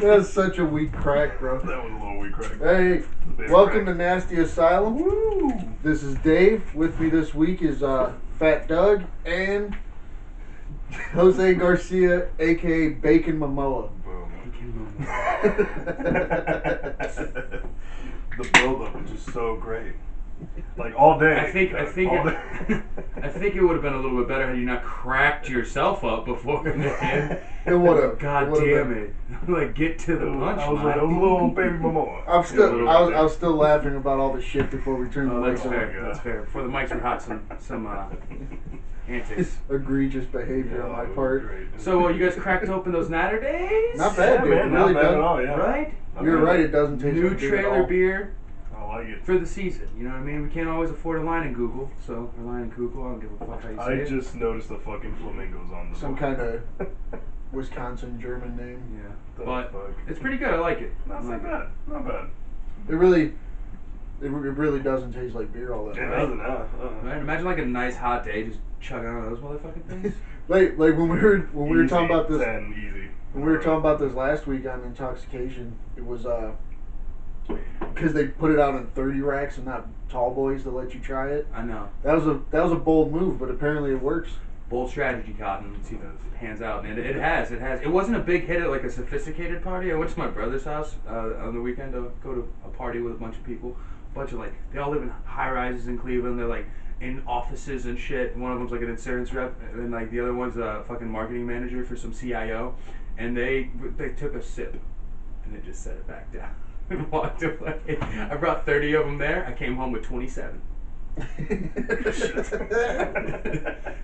That's such a weak crack, bro. That was a little weak crack. Hey, welcome to Nasty Asylum. Woo! This is Dave. With me this week is Fat Doug and Jose Garcia, aka Bacon Mamoa. Boom. The build-up was just so great. Like all day. I think it would have been a little bit better had you not cracked yourself up before the end. It would have. God damn it! Like get to the punchline. I was like a little baby Mamoa. I was still laughing about all the shit before we turned the That's lights on. fair. That's fair. Before the mics were hot, some antics. Egregious behavior on my part. Great. So you guys cracked open those Natter Days? Not bad, dude. Man, It really not bad does. at all, yeah. Right? You're right. It doesn't taste New like beer at trailer all. beer I like it. for the season. You know what I mean? We can't always afford a line in Google, so a line in Google. I don't give a fuck how you say I it. just noticed the fucking flamingos on the Some book. kind of Wisconsin German name. Yeah, The but fuck? it's pretty good. I like it. Not I like bad. Not bad. It really doesn't taste like beer all that It much. doesn't, Right? Imagine like a nice hot day, just chugging on those motherfucking things. Like when we were talking about this 10, easy. when we were talking about this last week on intoxication, it was because they put it out in 30 racks and not tall boys to let you try it. I know. That was a bold move, but apparently it works. Bold strategy, Cotton. Let's see if it pans out. And it has. It wasn't a big hit at like a sophisticated party. I went to my brother's house on the weekend to go to a party with a bunch of people. A bunch of they all live in high rises in Cleveland. They're like in offices and shit. One of them's like an insurance rep, and then like the other one's a fucking marketing manager for some CIO. And they took a sip, and they just set it back down and walked away. I brought 30 of them there. I came home with 27.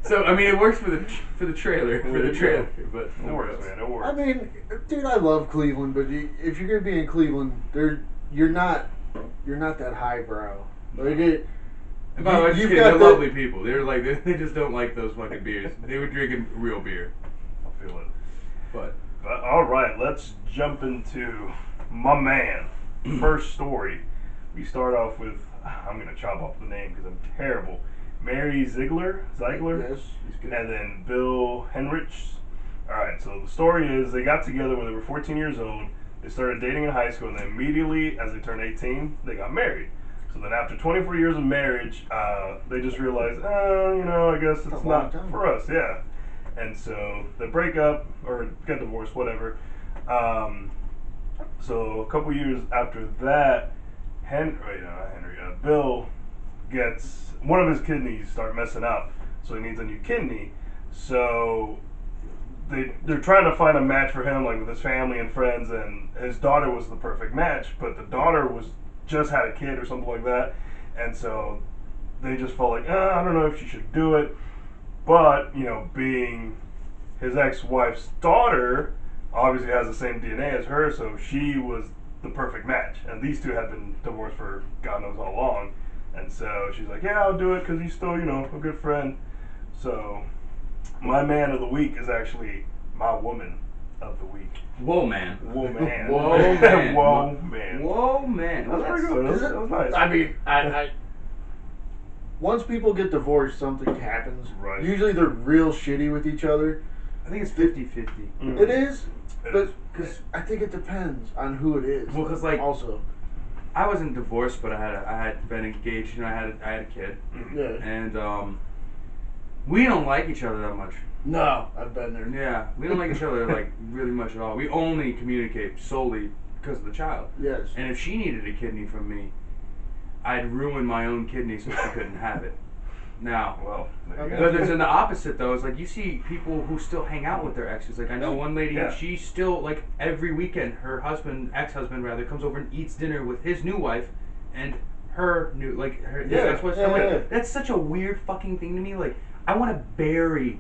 So I mean, it works for the trailer, but It works, man. It works. I mean, dude, I love Cleveland, but if you're gonna be in Cleveland, you're not that highbrow. Like it. And by the way, just you've kidding, got they're the- lovely people. They're like they just don't like those fucking beers. They were drinking real beer. I feel it. But All right, let's jump into my man. First story. We start off with, I'm going to chop off the name because I'm terrible. Mary Ziegler, Yes. he's good. and then Bill Henrich. All right, so the story is they got together when they were 14 years old. They started dating in high school, and then immediately, as they turned 18, they got married. So then after 24 years of marriage, they just realized, I guess That's a it's long not time. for us, yeah. And so they break up or get divorced, whatever. So a couple years after that, Bill gets one of his kidneys start messing up, so he needs a new kidney. So they're trying to find a match for him, like with his family and friends, and his daughter was the perfect match, but the daughter was just had a kid or something like that, and so they just felt like, I don't know if she should do it. But, being his ex-wife's daughter, obviously has the same DNA as her, so she was the perfect match. And these two had been divorced for God knows how long. And so she's like, yeah, I'll do it because he's still, a good friend. So my man of the week is actually my woman of the week. whoa, man. Whoa, man. Whoa, man. Whoa, man. Whoa, man. That's pretty good. That was nice. I mean, I once people get divorced, something happens. Right. Usually they're real shitty with each other. I think it's 50-50. Mm. It is, It but is. because I think it depends on who it is. Well, 'cause, like- also, I wasn't divorced, but I had been engaged. I had a kid, yeah. and we don't like each other that much. No, I've been there. Yeah, we don't like each other like really much at all. We only communicate solely because of the child. Yes. And if she needed a kidney from me, I'd ruin my own kidney so she couldn't have it. Now, Well, there you Okay. go. but there's in the opposite though. It's like you see people who still hang out with their exes. Like I know one lady, Yeah. she still like every weekend her ex-husband rather, comes over and eats dinner with his new wife and her new his Yeah, ex-wife. yeah, I'm like, yeah. that's such a weird fucking thing to me. Like I want to bury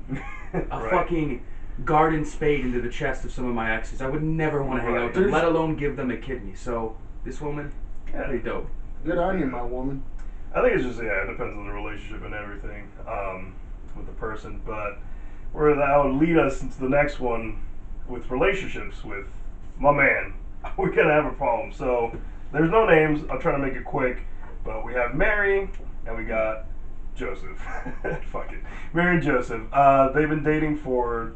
a Right. fucking garden spade into the chest of some of my exes. I would never want to hang out with them, Right. let alone give them a kidney. So this woman, Yeah. pretty dope. Good on you, my woman. I think it's just, it depends on the relationship and everything with the person. But that would lead us into the next one with relationships with my man. We're going to have a problem. So there's no names. I'll try to make it quick. But we have Mary and we got Joseph. Fuck it. Mary and Joseph. They've been dating for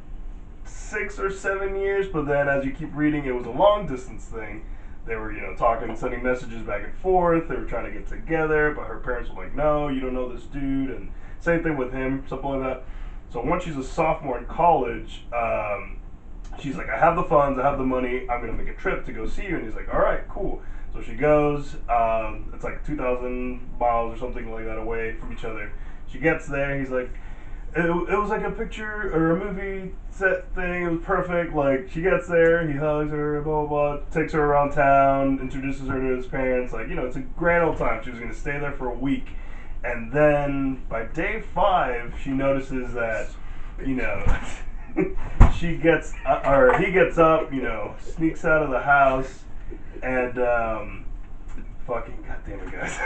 6 or 7 years, but then as you keep reading, it was a long distance thing. They were, talking, sending messages back and forth. They were trying to get together, but her parents were like, no, you don't know this dude. And same thing with him, something like that. So once she's a sophomore in college, she's like, I have the funds, I have the money, I'm going to make a trip to go see you. And he's like, all right, cool. So she goes, it's like 2,000 miles or something like that away from each other. She gets there, he's like, it was like a picture or a movie set thing, it was perfect. Like, she gets there, he hugs her, blah, blah, blah, takes her around town, introduces her to his parents. Like, it's a grand old time. She was going to stay there for a week. And then by day 5, she notices that, he gets up, sneaks out of the house, and fucking goddamn it, guys.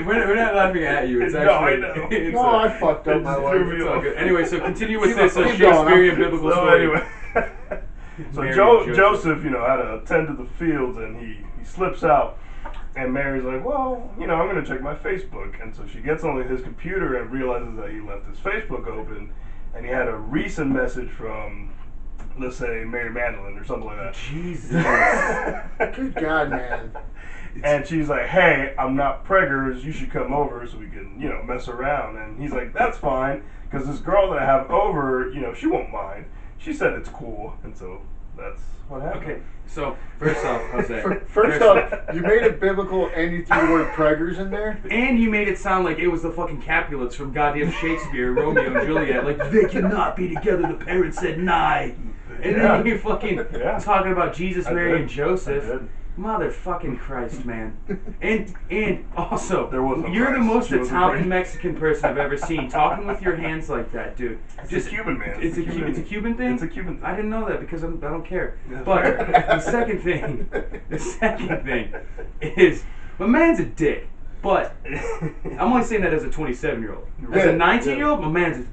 we're not laughing at you. It's actually. No, I know. I fucked up my life. It's all good. Anyway, so continue with this Shakespearean biblical story. Anyway. So Joseph, had to attend to the fields, and he slips out. And Mary's like, well, I'm going to check my Facebook. And so she gets on his computer and realizes that he left his Facebook open. And he had a recent message from, let's say, Mary Magdalene or something like that. Jesus. Good God, man. And she's like, hey, I'm not preggers. You should come over so we can, mess around. And he's like, that's fine. Because this girl that I have over, she won't mind. She said it's cool. And so that's what happened. Okay, so first off, Jose. First off, you made it biblical and you threw the word preggers in there. And you made it sound like it was the fucking Capulets from goddamn Shakespeare, Romeo and Juliet. Like, they cannot be together, the parents said nigh. And then you're fucking talking about Jesus, Mary, and Joseph. Motherfucking Christ, man. And also, you're the most Italian Mexican person I've ever seen. Talking with your hands like that, dude. It's a Cuban, man. It's a Cuban thing? It's a Cuban thing. I didn't know that because I don't care. But the second thing is, my man's a dick. But I'm only saying that as a 27-year-old. As a 19-year-old, my man.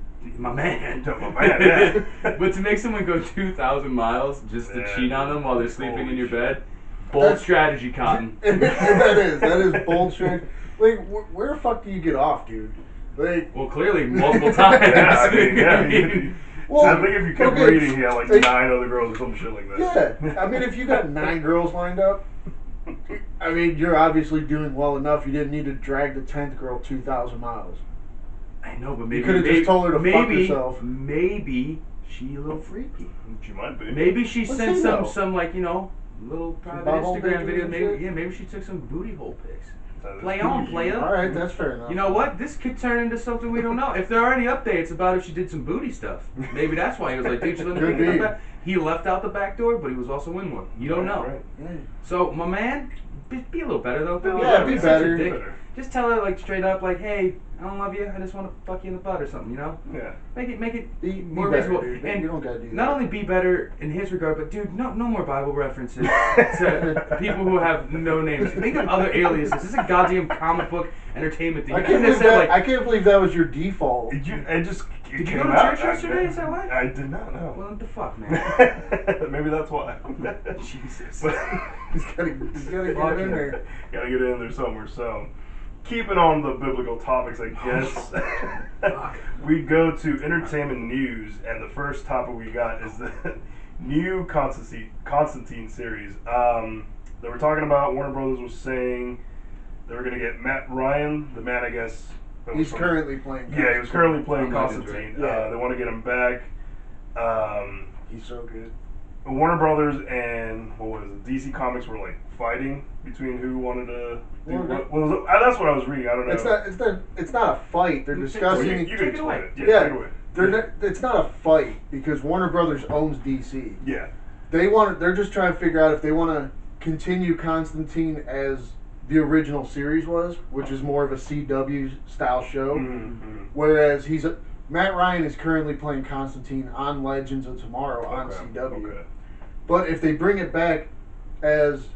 Yeah. But to make someone go 2,000 miles just to cheat on them while they're sleeping in your bed, bold That's strategy, Cotton. That is bold strategy. Like, where the fuck do you get off, dude? Like, well, clearly multiple times. Well, I think if you kept reading, he had like 9 other girls or some shit like that. Yeah, I mean, if you got 9 girls lined up, I mean, you're obviously doing well enough. You didn't need to drag the 10th girl 2,000 miles. I know, but maybe you could have just told her to fuck herself. Maybe she a little freaky. She might be. Maybe she sent some like little private Instagram video. Maybe she took some booty hole pics. Play on, player. All right, that's fair enough. You know what? This could turn into something we don't know. If there are any updates about if she did some booty stuff, maybe that's why he was like, dude, she let me pick it up. He left out the back door, but he was also in one. You don't know. Right. Yeah. So, my man, be a little better though. Be better. Just tell her like straight up, like, hey, I don't love you. I just want to fuck you in the butt or something, Yeah. Make it be more better, reasonable. dude. And you don't gotta do that. not only be better in his regard, but dude, no more Bible references to people who have no names. Think of other aliases. This is a goddamn comic book entertainment thing. I can't believe that was your default. Did you go to church yesterday? Is that why? I did not know. Well, what the fuck, man? Maybe that's why. Jesus. He's gotta get in there. Gotta get in there somewhere. So, keeping on the biblical topics, I guess, we go to entertainment news, and the first topic we got is the new Constantine series. They were talking about, Warner Brothers was saying they were going to get Matt Ryan, the man, I guess. He's currently playing. Yeah, he was currently playing Constantine. Yeah. They want to get him back. He's so good. Warner Brothers and DC Comics were like fighting between who wanted to do what. That's what I was reading. I don't know. It's not a fight. They're discussing. You can explain it. Yeah. Take it away. It's not a fight because Warner Brothers owns DC. Yeah. They're just trying to figure out if they want to continue Constantine as the original series was, which is more of a CW style show. Mm-hmm. Whereas Matt Ryan is currently playing Constantine on Legends of Tomorrow on CW. Okay. But if they bring it back as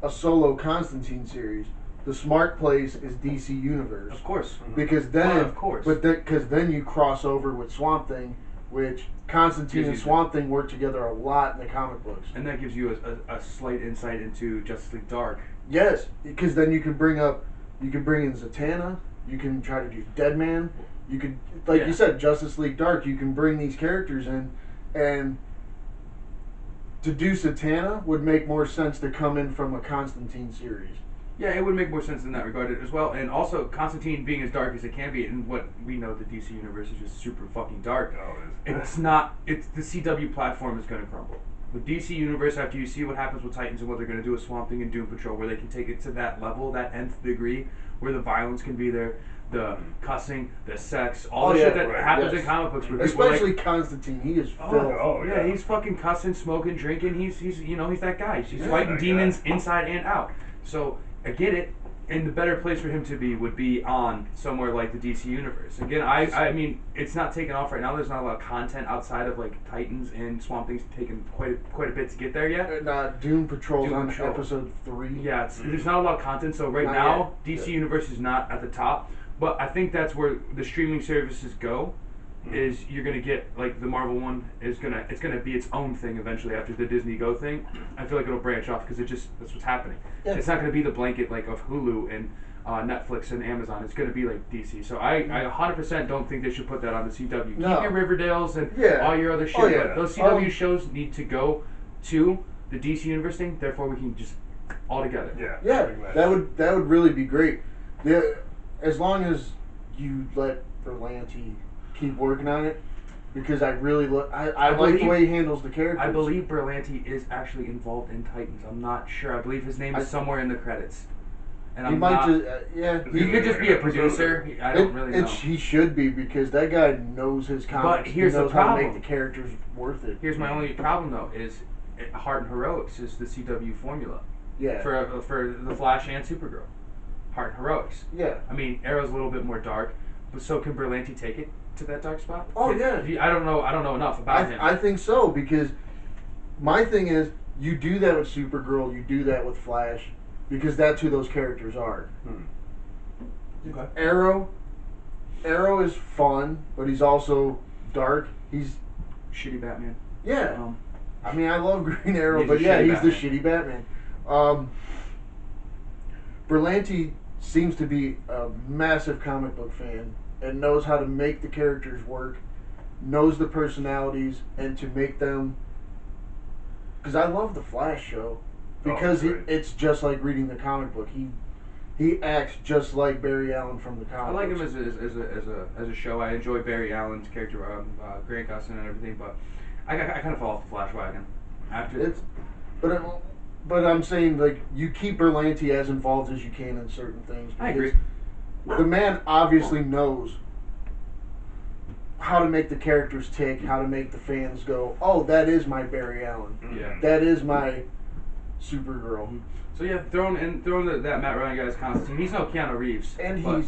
a solo Constantine series, the smart place is DC Universe. Of course. Because then, of course. Because then you cross over with Swamp Thing, which Constantine and Swamp Thing work together a lot in the comic books. And that gives you a slight insight into Justice League Dark. Yes, because then you can bring in Zatanna. You can try to do Deadman. You could, like Yeah. you said, Justice League Dark. You can bring these characters in, and to do Satana would make more sense to come in from a Constantine series. Yeah, it would make more sense in that regard as well. And also, Constantine being as dark as it can be, and what we know the DC universe is just super fucking dark. Oh, it is. It's not. It's the CW platform is going to crumble. With DC universe, after you see what happens with Titans and what they're going to do with Swamp Thing and Doom Patrol, where they can take it to that level, that nth degree, where the violence can be there, the cussing, the sex, all the shit that right, happens yes. in comic books. Where people are Especially like, Constantine, he is oh, filth. yeah, he's fucking cussing, smoking, drinking. He's you know, he's that guy. He's Yeah, fighting that demons guy. inside and out. So I get it. And the better place for him to be would be on somewhere like the DC universe. Again, I mean, it's not taking off right now. There's not a lot of content outside of like Titans and Swamp Thing's taking quite a bit to get there yet. And Doom Patrol's Doom on Patrol. episode 3. Yeah, there's not a lot of content. So right Not now, yet. DC Yeah. universe is not at the top. But I think that's where the streaming services go. Is you're gonna get like the Marvel one it's gonna be its own thing eventually after the Disney Go thing. I feel like it'll branch off because that's what's happening. Yeah. It's not gonna be the blanket like of Hulu and Netflix and Amazon. It's gonna be like DC. So I 100% don't think they should put that on the CW. No. Keep your Riverdales and Yeah. all your other shit. Oh, yeah. But those CW shows need to go to the DC universe thing. Therefore, we can just all together. Yeah. Yeah, pretty much. that would really be great. As long as you let Berlanti keep working on it, because I really I like the believe- way he handles the characters. I believe Berlanti is actually involved in Titans. I'm not sure. I believe his name is somewhere in the credits. And he I'm might not. just yeah. He could just be a producer. I don't really know. He should be, because that guy knows his comics. here's he the knows how to problem. make the characters worth it. Here's my only problem though: is Heart and Heroics is the CW formula Yeah. for the Flash and Supergirl. Heart and Heroics. Yeah. I mean, Arrow's a little bit more dark, but so can Berlanti take it to that dark spot? Oh, yeah. I don't know enough about him. I think so, because my thing is, you do that with Supergirl, you do that with Flash, because that's who those characters are. Okay. Arrow is fun, but he's also dark. He's Shitty Batman. yeah. I mean, I love Green Arrow, He's but a yeah, shitty he's the shitty Batman. Berlanti seems to be a massive comic book fan and knows how to make the characters work, knows the personalities, and to make them. Because I love the Flash show, because great. it's just like reading the comic book. He acts just like Barry Allen from the comic I like him books. as a show. I enjoy Barry Allen's character, Grant Gustin and everything, but I kind of fall off the Flash wagon after. It's, but I'm saying, like, you keep Berlanti as involved as you can in certain things. I agree. The man obviously knows how to make the characters tick, how to make the fans go, oh, that is my Barry Allen. Yeah. That is my Supergirl. So yeah, throwing that Matt Ryan guy's Constantine. He's no Keanu Reeves. And but-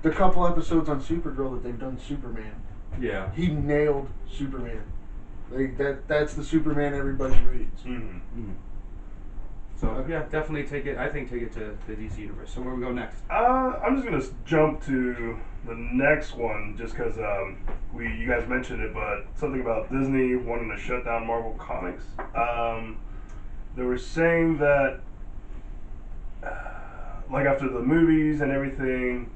the couple episodes on Supergirl that they've done Superman, yeah. he nailed Superman. That's the Superman everybody reads. Mm-hmm. So yeah, definitely take it. I think take it to the DC universe. So where we go next? I'm just gonna jump to the next one, just because you guys mentioned it, but something about Disney wanting to shut down Marvel Comics. They were saying that, like after the movies and everything,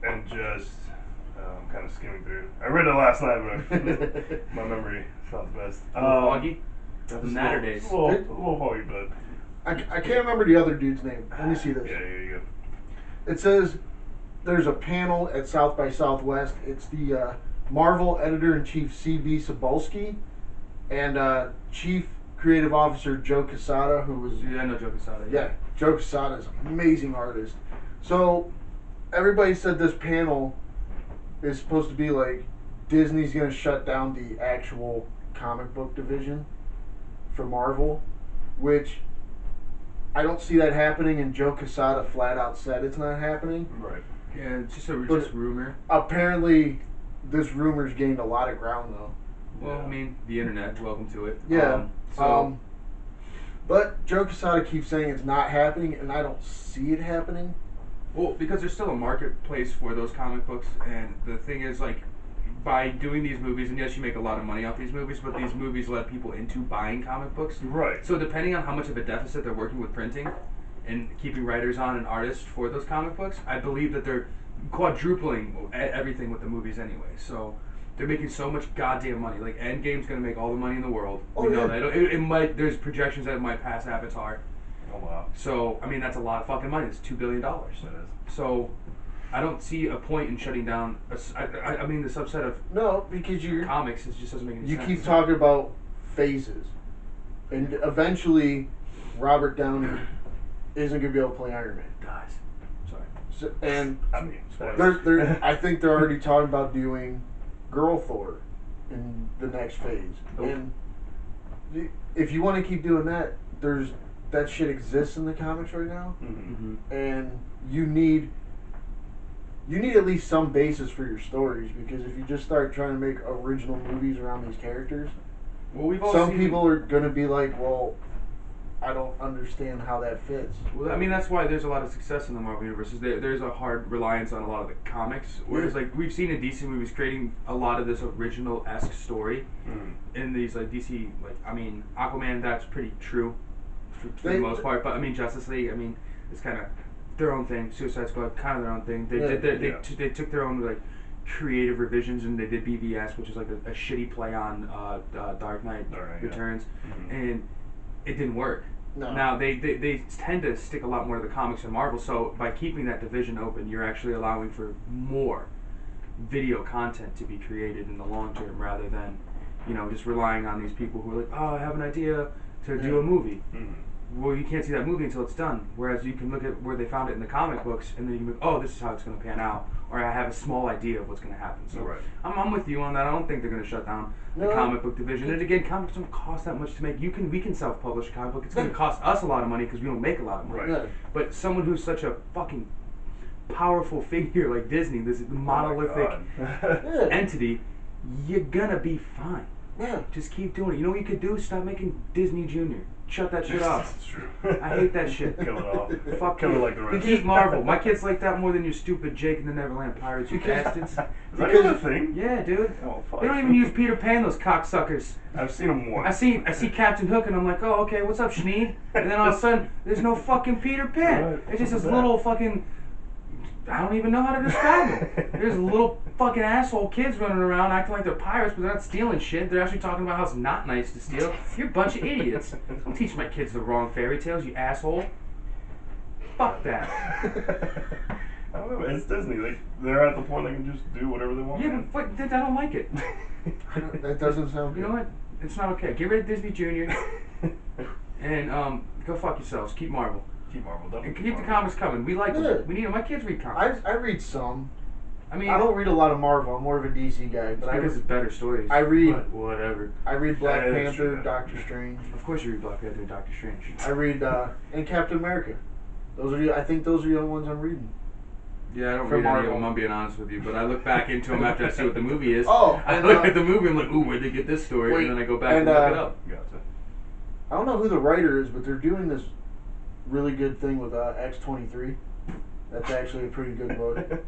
and just I'm kind of skimming through. I read it last night, but my memory is not the best. Foggy. Just The Natter days. A little foggy, but I can't remember the other dude's name. Let me see this. yeah, you go. It says there's a panel at South by Southwest. It's the Marvel editor-in-chief C.B. Cebulski and Chief Creative Officer Joe Quesada, who was... Yeah, I know Joe Quesada. Yeah, Joe Quesada is an amazing artist. So everybody said this panel is supposed to be like Disney's going to shut down the actual comic book division for Marvel, which I don't see that happening, and Joe Quesada flat out said it's not happening. Right. Yeah, it's just a But- just rumor. Apparently, this rumor's gained a lot of ground, though. Well, I mean, the internet. Welcome to it. Yeah. So But Joe Quesada keeps saying it's not happening, and I don't see it happening. well, because there's still a marketplace for those comic books, and the thing is, like, by doing these movies, and yes, you make a lot of money off these movies, but these movies let people into buying comic books. Right. So depending on how much of a deficit they're working with printing, and keeping writers on and artists for those comic books, I believe that they're quadrupling everything with the movies anyway. So they're making so much goddamn money. Like Endgame's gonna make all the money in the world. We know that it might. There's projections that it might pass Avatar. Oh wow. So I mean that's a lot of fucking money. It's $2 billion. It is. So I don't see a point in shutting down. I mean the subset of because you're comics it just doesn't make any sense. You keep talking about phases, and eventually Robert Downey isn't gonna be able to play Iron Man. Dies. Sorry. So, and I mean, I think they're already talking about doing Girl Thor in the next phase. Nope. And if you want to keep doing that, that shit exists in the comics right now, and you need at least some basis for your stories, because if you just start trying to make original movies around these characters, some people are gonna be like, well, I don't understand how that fits. Well, I mean, that's why there's a lot of success in the Marvel Universe. There's a hard reliance on a lot of the comics. Whereas, like, we've seen in DC movies creating a lot of this original-esque story in these, like, DC, like, I mean, Aquaman, that's pretty true for the most part. But, I mean, Justice League, I mean, it's kind of their own thing. Suicide Squad, kind of their own thing. They took their own, like, creative revisions, and they did BVS, which is, like, a shitty play on Dark Knight Returns. And it didn't work. No. Now they tend to stick a lot more to the comics and Marvel, so by keeping that division open, you're actually allowing for more video content to be created in the long term, rather than, you know, just relying on these people who are like, oh, I have an idea to do a movie. Well, you can't see that movie until it's done. Whereas you can look at where they found it in the comic books, and then you can go, oh, this is how it's going to pan out, or I have a small idea of what's going to happen. So I'm with you on that. I don't think they're going to shut down the comic book division. And again, comics don't cost that much to make. We can self-publish a comic book. It's going to cost us a lot of money because we don't make a lot of money. But someone who's such a fucking powerful figure like Disney, this monolithic entity, you're gonna be fine. Just keep doing it. You know what you could do? Stop making Disney Junior. Shut that shit off. That's true. I hate that shit. Kill it off. Fuck Kill you. it like the rest. Keep Marvel. My kids like that more than your stupid Jake and the Neverland Pirates, you bastards. Is that even a thing? Yeah, dude. Oh, fuck. They don't even use Peter Pan, those cocksuckers. I've seen them once. I see Captain Hook and I'm like, oh, okay, what's up, Schneed? And then all of a sudden, there's no fucking Peter Pan. It's just this little fucking... I don't even know how to describe it. There's little fucking asshole kids running around acting like they're pirates, but they're not stealing shit. They're actually talking about how it's not nice to steal. You're a bunch of idiots. Don't teach my kids the wrong fairy tales, you asshole. Fuck that. I don't know. It's Disney. They're at the point they can just do whatever they want. Yeah, but I don't like it. That doesn't sound good. You know what? It's not okay. Get rid of Disney Junior. And go fuck yourselves. Keep Marvel. Keep Marvel. And keep the comics coming. We like them. We need them. My kids read comics. I read some. I mean, I don't read a lot of Marvel. I'm more of a DC guy. But because it's better stories. I read whatever. I read Black Panther, Doctor Strange. Of course you read Black Panther and Doctor Strange. I read and Captain America. I think those are the only ones I'm reading. Yeah, I don't read any of them, I'm being honest with you, but I look back into them after I see what the movie is. I look at the movie, I'm like, ooh, where'd they get this story? And then I go back and look it up. Gotcha. I don't know who the writer is, but they're doing this really good thing with X-23. That's actually a pretty good book.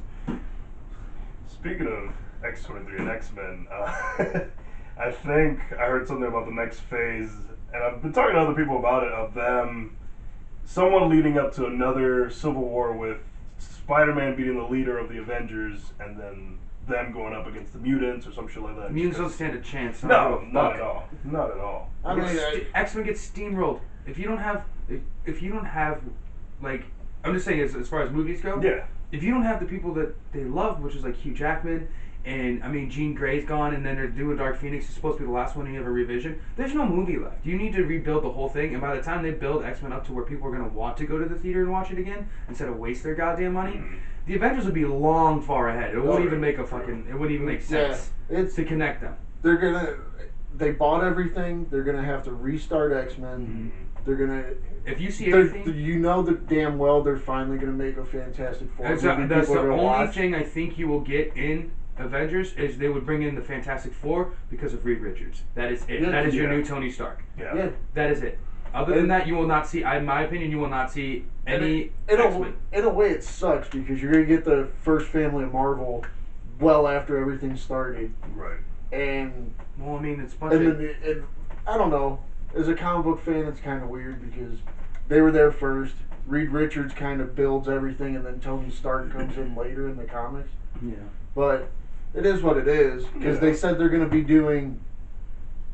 Speaking of X-23 and X-Men, I think I heard something about the next phase, and I've been talking to other people about it, of them, someone leading up to another Civil War with Spider-Man beating the leader of the Avengers, and then them going up against the mutants or some shit like that. Mutants don't stand a chance. No, not at all. Not at all. I mean, X-Men gets steamrolled. If you don't have, like, I'm just saying as far as movies go. Yeah. If you don't have the people that they love, which is like Hugh Jackman, and I mean Jean Grey's gone, and then they're doing Dark Phoenix, is supposed to be the last one, and you have a revision. There's no movie left. You need to rebuild the whole thing, and by the time they build X-Men up to where people are going to want to go to the theater and watch it again, instead of waste their goddamn money, the Avengers would be long far ahead. It wouldn't even make it wouldn't even make sense to connect them. They bought everything. They're gonna have to restart X-Men. They're gonna. If you see anything, you know that damn well they're finally gonna make a Fantastic Four. That's the only thing I think you will get in Avengers is they would bring in the Fantastic Four because of Reed Richards. That is it. That is your new Tony Stark. Yeah. That is it. Other than that, you will not see. In my opinion, you will not see any X-Men. In a way, it sucks because you're gonna get the first family of Marvel well after everything started. Right. And well, I mean, it's I don't know. As a comic book fan, it's kind of weird because they were there first. Reed Richards kind of builds everything, and then Tony Stark comes in later in the comics. Yeah. But it is what it is, because they said they're going to be doing.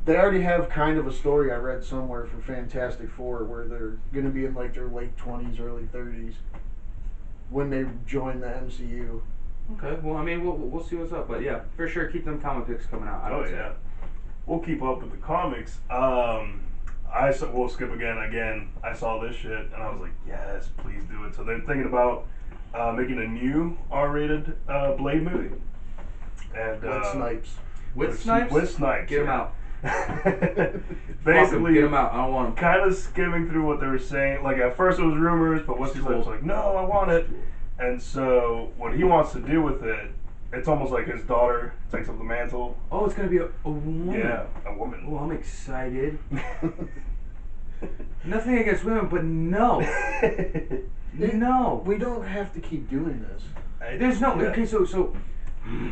They already have kind of a story I read somewhere for Fantastic Four where they're going to be in like their late 20s, early 30s when they join the MCU. Okay, well, I mean, we'll see what's up, but yeah, for sure, keep them comic books coming out. Oh yeah, we'll keep up with the comics. We'll skip again. I saw this shit and I was like, yes, please do it. So they're thinking about making a new R-rated Blade movie. And With Snipes. With Snipes? With Snipes. Get him out. Basically, get him out. I don't want him. Kind of skimming through what they were saying. Like at first it was rumors, but Wesley Snipes was like, no, I want it. And so what he wants to do with it, it's almost like his daughter takes up the mantle. Oh, it's gonna be a woman. Yeah, a woman. Oh, I'm excited. Nothing against women, but no. No. We don't have to keep doing this. There's no. Okay, so.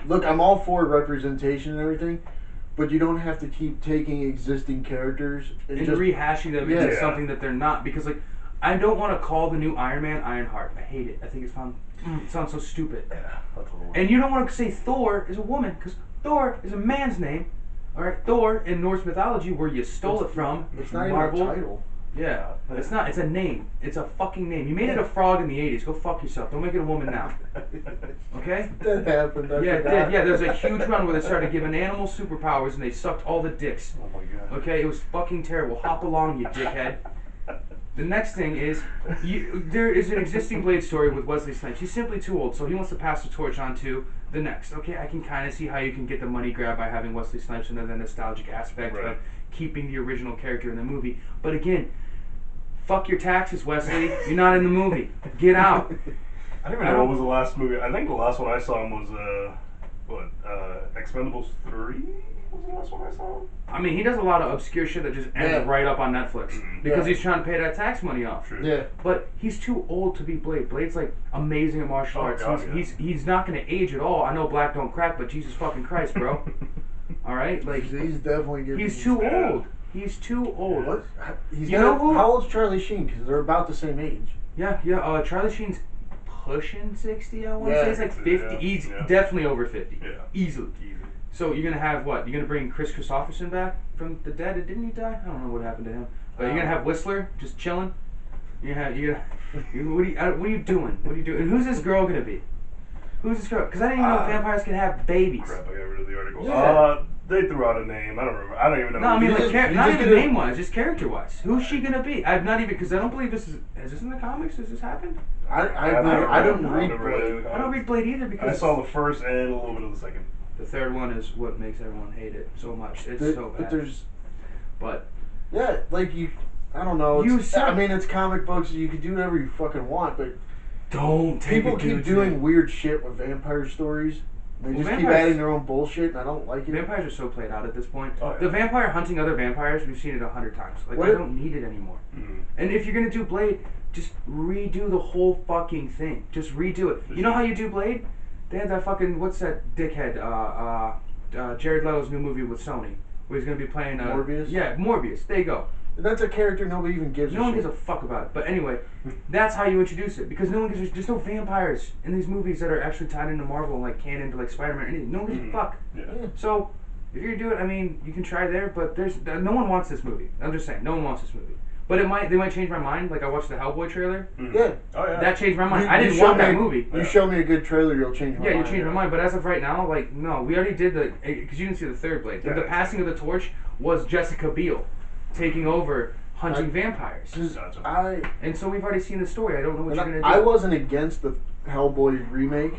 Look, I'm all for representation and everything, but you don't have to keep taking existing characters and just rehashing them into something that they're not. Because, like, I don't want to call the new Iron Man Ironheart. I hate it. I think it sounds so stupid. Yeah, that's a little and you don't want to say Thor is a woman, because Thor is a man's name. Alright, Thor in Norse mythology, where you stole it from. It's not Marvel. even a title. Yeah, it's not. It's a name. It's a fucking name. You made it a frog in the 80s. Go fuck yourself. Don't make it a woman now. Okay? That happened. I Yeah, it forgot. did. Yeah, there's a huge run where they started giving animals superpowers and they sucked all the dicks. Oh my god. Okay, it was fucking terrible. Hop along, you dickhead. The next thing is, there is an existing Blade story with Wesley Snipes. He's simply too old, so he wants to pass the torch on to the next. Okay, I can kind of see how you can get the money grab by having Wesley Snipes and then the nostalgic aspect of keeping the original character in the movie. But again, fuck your taxes, Wesley. You're not in the movie. Get out. I don't even know what was the last movie. I think the last one I saw him was Expendables 3 was the last one I saw him. I mean, he does a lot of obscure shit that just ends right up on Netflix because he's trying to pay that tax money off. True. Yeah. But he's too old to be Blade. Blade's like amazing at martial arts. God, He's not going to age at all. I know black don't crack, but Jesus fucking Christ, bro. All right, like He's definitely getting. he's too old. He's too old. What? He's You know not, who? How old's Charlie Sheen? Because they're about the same age. Yeah. Charlie Sheen's pushing 60. I want to Yeah. say it's like 50. He's definitely over 50. Yeah. Easily. So you're gonna have what? You're gonna bring Chris Christopherson back from the dead? Didn't he die? I don't know what happened to him. But you're gonna have Whistler just chilling. What are you doing? What are you doing? And who's this girl gonna be? Who's this girl? Because I didn't even know vampires can have babies. Crap, I got rid of the article. Yeah. They threw out a name. I don't remember. I don't even know. No, I mean like not even did name wise, just character wise. Who's she gonna be? I've not even because I don't believe this is. Has this in the comics? Has this happened? I don't read Blade. I don't read Blade either because I saw the first and a little bit of the second. the third one is what makes everyone hate it so much. It's so bad. But there's. But Yeah, like you. I don't know. You It's, said- I mean, it's comic books. You can do whatever you fucking want, but don't take people a keep dude's doing name. weird shit with vampire stories. They Well, just keep vampires- adding their own bullshit, and I don't like it. Vampires are so played out at this point. Oh, yeah. The vampire hunting other vampires, we've seen it 100 times. Like, What I if- don't need it anymore. Mm-hmm. And if you're gonna do Blade, just redo the whole fucking thing. Just redo it. You know how you do Blade? They had that fucking, what's that dickhead, Jared Leto's new movie with Sony, where he's gonna be playing, Morbius? Yeah, Morbius. There you go. That's a character nobody even gives No a one shit. gives a fuck about it. But anyway, that's how you introduce it. Because no one gives there's no vampires in these movies that are actually tied into Marvel and like canon to like Spider-Man or anything. No one gives a fuck. Yeah. So if you're gonna do it, I mean, you can try there, but there's no one wants this movie. I'm just saying, no one wants this movie. But they might change my mind. Like I watched the Hellboy trailer. Mm-hmm. Yeah. Oh yeah. That changed my mind. You- I you didn't show want that me- movie. You show me a good trailer, you'll change my Yeah, mind. you changed my mind. But as of right now, like no, we already did the because you didn't see the third Blade. Yeah. The passing of the torch was Jessica Biel taking over hunting vampires. Gotcha. And so we've already seen the story. I don't know what you're gonna do. I wasn't against the Hellboy remake,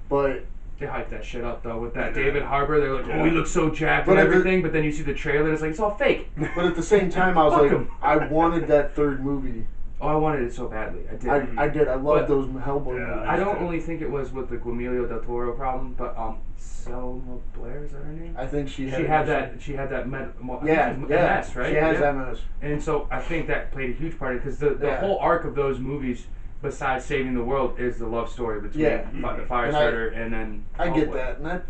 but They hyped that shit up though with that David Harbour. They're like, oh, he looks so jacked But and at the- everything. But then you see the trailer, and it's like it's all fake. at the same time, I was Fuck like, 'em. I wanted that third movie. Oh, I wanted it so badly. I did. I did. I But- loved those Hellboy Yeah, movies. I don't only think it was with the Guillermo del Toro problem, but Selma Blair, is that her name? I think she had. She had that Yeah, MS, right? She has Yeah. MS. And so I think that played a huge part because the Yeah. whole arc of those movies, besides saving the world, is the love story between Yeah. the fire And starter and then. I get Hellboy. that, and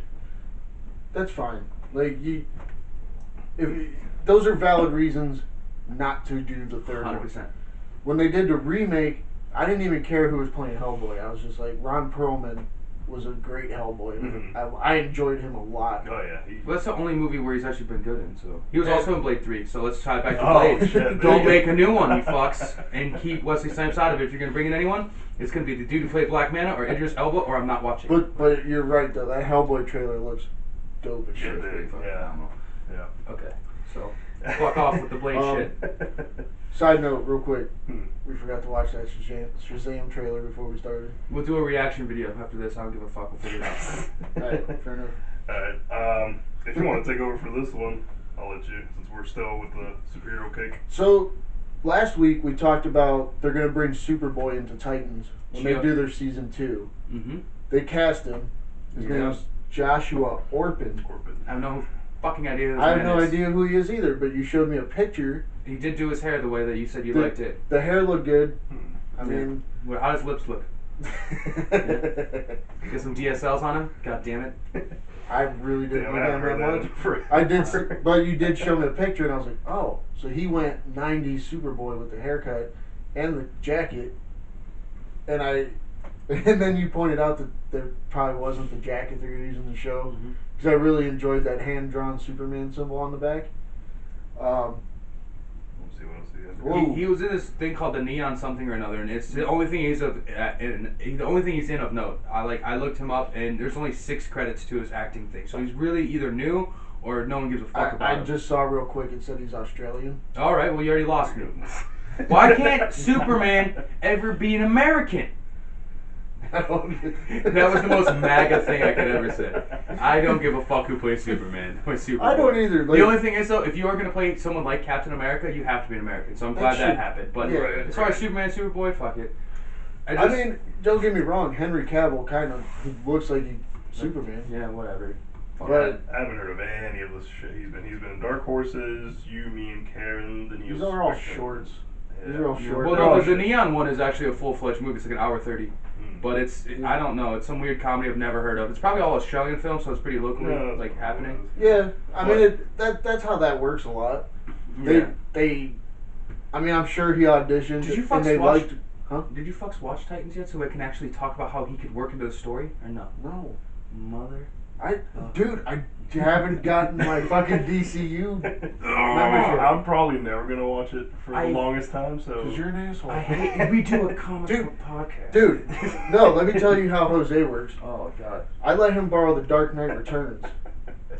that's fine. Like those are valid reasons not to do the third one. 100%. when they did the remake, I didn't even care who was playing Hellboy. I was just like, Ron Perlman was a great Hellboy. Mhm. I enjoyed him a lot. Oh yeah. Well, that's the only movie where he's actually been good in. So he was also in Blade 3. So let's tie it back to Oh, Blade. shit. Don't make a new one, you fucks, and keep Wesley Snipes out of it. If you're gonna bring in anyone, it's gonna be the dude who played Black Manta or Idris Elba, or I'm not watching. But you're right though. That Hellboy trailer looks dope as Yeah, shit. dude. Pretty fucking Yeah. phenomenal. Yeah. Okay, so fuck off with the Blade shit. Side note, real quick, Hmm. we forgot to watch that Shazam trailer before we started. We'll do a reaction video after this. I don't give a fuck. We'll figure it out. Alright, fair enough. Alright, if you want to take over for this one, I'll let you, since we're still with the superhero cake. So, last week we talked about they're going to bring Superboy into Titans when they Yep. do their season 2. Mm-hmm. They cast him. His Yep. name's Joshua Orpin. I have no fucking idea. Who this I have man no is. idea who he is either, but you showed me a picture. He did do his hair the way that you said you The- liked it. The hair looked good. Hmm. I mean, Well, how does lips look? Get some DSLs on him? God damn it. I really didn't Damn, look I at haven't him heard that that much. in forever. I did, but you did show me a picture, and I was like, oh, so he went 90s Superboy with the haircut and the jacket, and then you pointed out that there probably wasn't the jacket they're using in the show, Mhm. because I really enjoyed that hand-drawn Superman symbol on the back. Let's see what else he has. Whoa. He was in this thing called the Neon something or another, and it's the only thing the only thing he's in of note. I looked him up, and there's only 6 credits to his acting thing, so he's really either new or no one gives a fuck about I him. just saw real quick, it said he's Australian. All right, well you already lost me. Why can't Superman ever be an American? That was the most MAGA thing I could ever say. I don't give a fuck who plays Superman or Superboy. I don't either. Like, The only thing is, though, if you are going to play someone like Captain America, you have to be an American. So I'm glad that should- happened. But yeah, as far as Superman, Superboy, fuck it. I mean, don't get me wrong, Henry Cavill kind of looks like he's Superman. yeah, whatever. Fuck But I haven't heard of any of this shit. He's been in Dark Horses, You, Me, and Karen. The these are all shorts. These are all that. short. Well, They're all no, the short. Neon one is actually a full-fledged movie. It's like an hour 30. But I don't know. It's some weird comedy I've never heard of. It's probably all Australian film, so it's pretty locally happening. Yeah, I mean that's how that works a lot. Yeah. I mean, I'm sure he auditioned Did you and fucks they watch? liked. Huh? Did you fucks watch Titans yet, so I can actually talk about how he could work into the story, or no? No, Mother. dude, I haven't gotten my fucking DCU membership. I'm probably never gonna watch it for I- the longest time. So Cause you're an asshole. I hate. We do a comic Dude. book podcast. Dude, no, let me tell you how Jose works. Oh God. I let him borrow The Dark Knight Returns.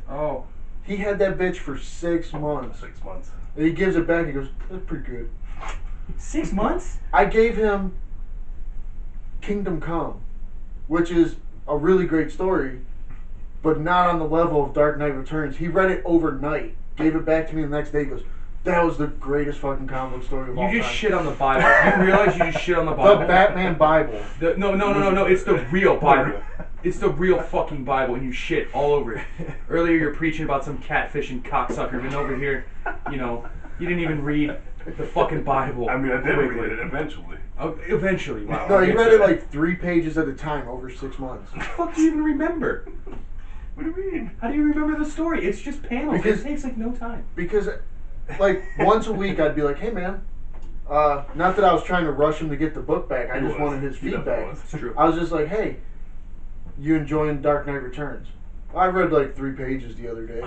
Oh. He had that bitch for 6 months. 6 months. And he gives it back. He goes, "That's pretty good." 6 months? I gave him Kingdom Come, which is a really great story, but not on the level of Dark Knight Returns. He read it overnight, gave it back to me the next day. He goes, "That was the greatest fucking comic book story of all You just time." shit on the Bible. You realize you just shit on the Bible? The Batman Bible. No. It's the real Bible. It's the real fucking Bible, and you shit all over it. Earlier, you're preaching about some catfishing cocksucker, and over here, you didn't even read the fucking Bible. I mean, I did quickly. read it eventually. Oh, eventually, wow. No, he It's read it a- like 3 pages at a time over 6 months. What the fuck do you even remember? What do you mean? How do you remember the story? It's just panels. Because- It takes like no time. Because, like, once a week I'd be like, "Hey man," not that I was trying to rush him to get the book back. I He just was. wanted his He definitely feedback. was. It's true. I was just like, "Hey, you enjoying Dark Knight Returns?" I read like 3 pages the other day.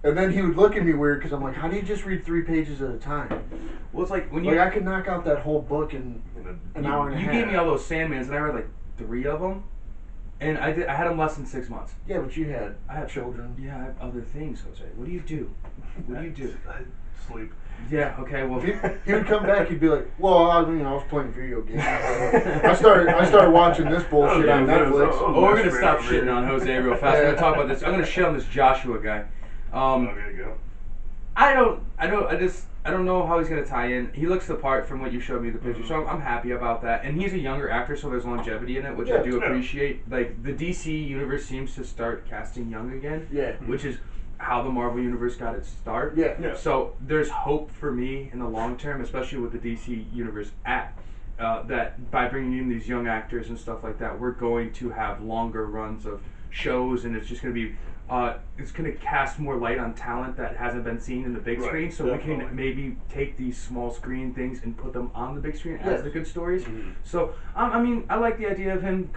And then he would look at me weird because I'm like, "How do you just read 3 pages at a time?" Well, it's like when you Like, I could knock out that whole book in an hour and a you half. gave me all those Sandmans, and I read like 3 of them, and I had them less than 6 months. Yeah, but you had I have children. Yeah, I have other things, Jose. What do you do? What do you do? I sleep. Yeah. Okay. Well. He would come back. He'd be like, "Well, I was playing video games. I started watching this bullshit on Netflix." Oh, we're gonna stop shitting on Jose real fast. We're gonna talk about this. I'm gonna shit on this Joshua guy. Okay, go. I don't know how he's gonna tie in. He looks the part from what you showed me the picture, so I'm happy about that. And he's a younger actor, so there's longevity in it, which I do Yeah. appreciate. Like the DC universe seems to start casting young again, Yeah. which is how the Marvel universe got its start. Yeah. Yeah. So there's hope for me in the long term, especially with the DC universe that by bringing in these young actors and stuff like that, we're going to have longer runs of shows, and it's just going to be it's going to cast more light on talent that hasn't been seen in the big Right, screen. So we definitely. can maybe take these small screen things and put them on the big screen Yes. as the good stories. Mhm. So I mean, I like the idea of him